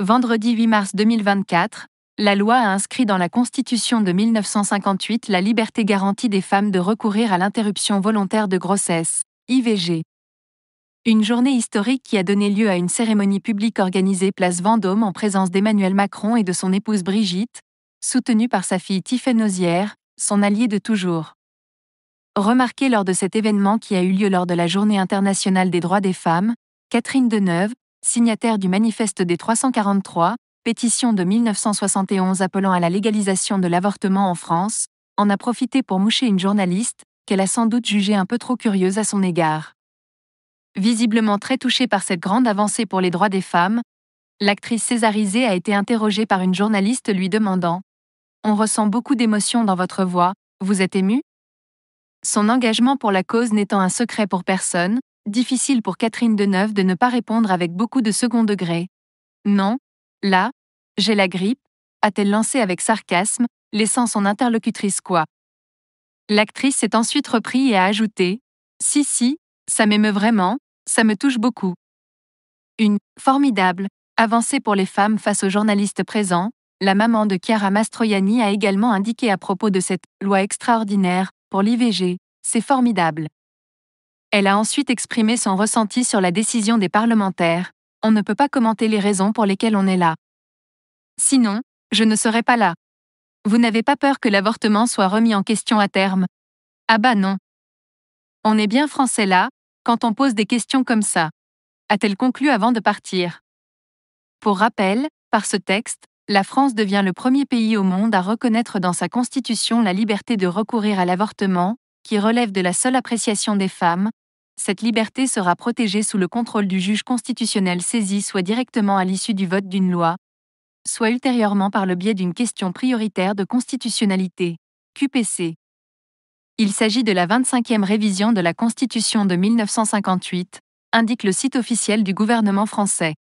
Vendredi 8 mars 2024, la loi a inscrit dans la Constitution de 1958 la liberté garantie des femmes de recourir à l'interruption volontaire de grossesse, IVG. Une journée historique qui a donné lieu à une cérémonie publique organisée place Vendôme en présence d'Emmanuel Macron et de son épouse Brigitte, soutenue par sa fille Tiffaine Nozière, son alliée de toujours. Remarquée lors de cet événement qui a eu lieu lors de la Journée internationale des droits des femmes, Catherine Deneuve, signataire du Manifeste des 343, pétition de 1971 appelant à la légalisation de l'avortement en France, en a profité pour moucher une journaliste, qu'elle a sans doute jugée un peu trop curieuse à son égard. Visiblement très touchée par cette grande avancée pour les droits des femmes, l'actrice césarisée a été interrogée par une journaliste lui demandant « On ressent beaucoup d'émotion dans votre voix, vous êtes émue ?» Son engagement pour la cause n'étant un secret pour personne, difficile pour Catherine Deneuve de ne pas répondre avec beaucoup de second degré. Non, là, j'ai la grippe, a-t-elle lancé avec sarcasme, laissant son interlocutrice quoi. L'actrice s'est ensuite repris et a ajouté « Si, ça m'émeut vraiment, ça me touche beaucoup. » Une « formidable » avancée pour les femmes face aux journalistes présents, la maman de Chiara Mastroianni a également indiqué à propos de cette « loi extraordinaire » pour l'IVG, c'est formidable. Elle a ensuite exprimé son ressenti sur la décision des parlementaires. On ne peut pas commenter les raisons pour lesquelles on est là. Sinon, je ne serais pas là. Vous n'avez pas peur que l'avortement soit remis en question à terme? Ah bah non. On est bien français là, quand on pose des questions comme ça, a-t-elle conclu avant de partir. Pour rappel, par ce texte, la France devient le premier pays au monde à reconnaître dans sa constitution la liberté de recourir à l'avortement, qui relève de la seule appréciation des femmes. Cette liberté sera protégée sous le contrôle du juge constitutionnel saisi soit directement à l'issue du vote d'une loi, soit ultérieurement par le biais d'une question prioritaire de constitutionnalité, QPC. Il s'agit de la 25e révision de la Constitution de 1958, indique le site officiel du gouvernement français.